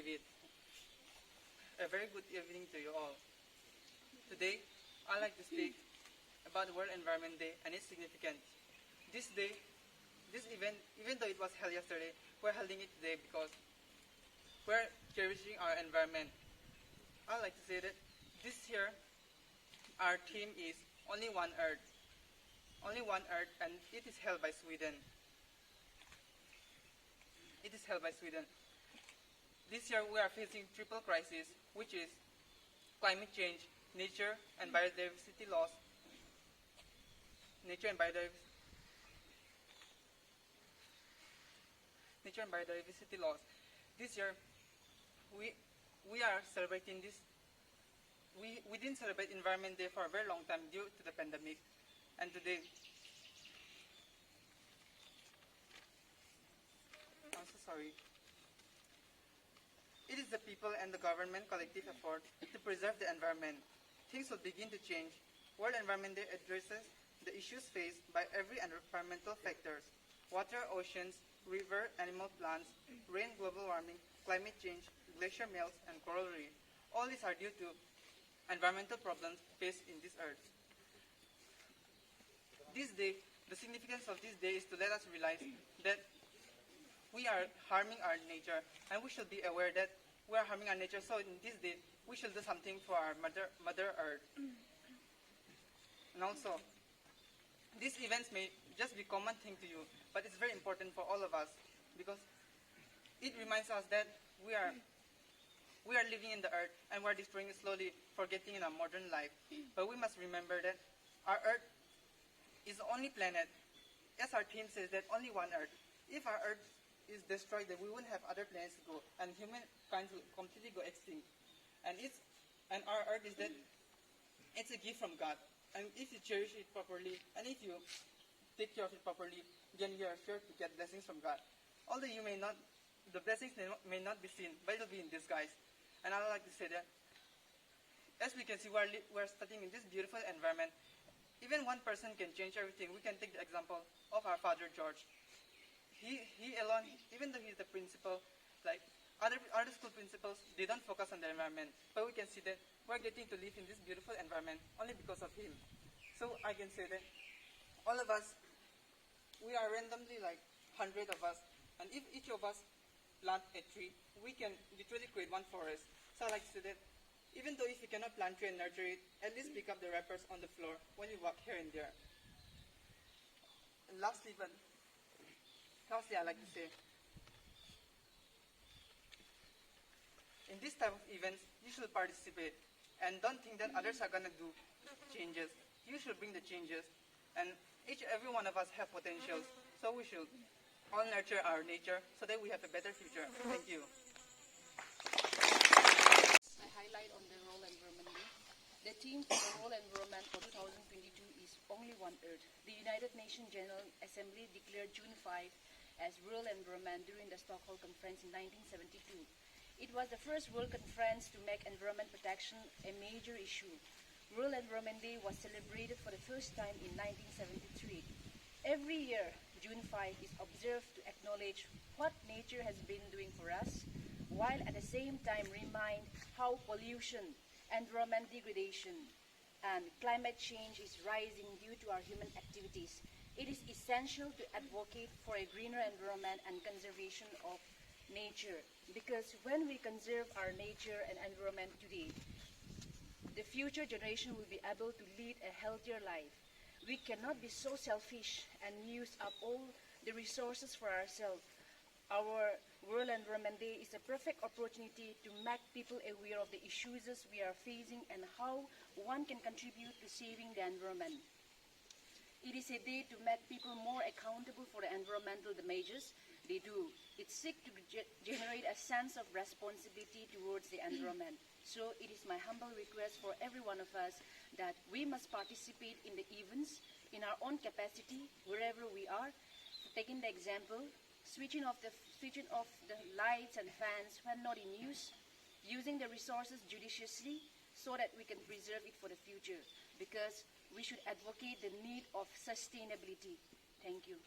David. A very good evening to you all. Today, I'd like to speak about World Environment Day and its significance. This event, even though it was held yesterday, we're holding it today because we're cherishing our environment. I'd like to say that this year, our theme is Only One Earth. Only One Earth, and it is held by Sweden. It is held by Sweden. This year we are facing triple crisis, which is climate change, nature and biodiversity loss. Nature and biodiversity loss. This year we are celebrating this. We didn't celebrate Environment Day for a very long time due to the pandemic, and today I'm so sorry. It is the people and the government collective effort to preserve the environment. Things will begin to change. World Environment Day addresses the issues faced by every environmental factors: water, oceans, river, animal, plants, rain, global warming, climate change, glacier melts, and coral reef. All these are due to environmental problems faced in this earth. This day, the significance of this day is to let us realize that we are harming our nature, and we should be aware that we are harming our nature. So in this day, we should do something for our Mother Earth. And also, these events may just be common thing to you, but it's very important for all of us because it reminds us that we are living in the earth and we are destroying it slowly, forgetting in our modern life. But we must remember that our earth is the only planet. As our theme says, that only one earth. If our earth is destroyed, then we won't have other planets to go, and humankind will completely go extinct. And our earth is that it's a gift from God. And if you cherish it properly, and if you take care of it properly, then you are sure to get blessings from God. Although the blessings may not be seen, but it will be in disguise. And I would like to say that, as we can see, we're studying in this beautiful environment. Even one person can change everything. We can take the example of our Father George. He alone, even though he's the principal, like other school principals, they don't focus on the environment. But we can see that we're getting to live in this beautiful environment only because of him. So I can say that all of us, we are randomly like 100 of us, and if each of us plant a tree, we can literally create one forest. So I like to say that even though if you cannot plant tree and nurture it, at least pick up the wrappers on the floor when you walk here and there. And lastly, I like to say, in this type of events, you should participate and don't think that others are going to do changes. You should bring the changes, and every one of us have potentials, so we should all nurture our nature so that we have a better future. Thank you. I highlight on the World Environment Day. The theme for the World Environment for 2022 is Only One Earth. The United Nations General Assembly declared June 5 as World Environment during the Stockholm Conference in 1972. It was the first world conference to make environment protection a major issue. World Environment Day was celebrated for the first time in 1973. Every year, June 5 is observed to acknowledge what nature has been doing for us, while at the same time remind how pollution, environment degradation, and climate change is rising due to our human activities. It is essential to advocate for a greener environment and conservation of nature, because when we conserve our nature and environment today, the future generation will be able to lead a healthier life. We cannot be so selfish and use up all the resources for ourselves. Our World Environment Day is a perfect opportunity to make people aware of the issues we are facing and how one can contribute to saving the environment. It is a day to make people more accountable for the environmental damages they do. It seeks to generate a sense of responsibility towards the environment. So it is my humble request for every one of us that we must participate in the events in our own capacity, wherever we are. Taking the example, switching off the lights and fans when not in use, using the resources judiciously so that we can preserve it for the future, because we should advocate the need of sustainability. Thank you.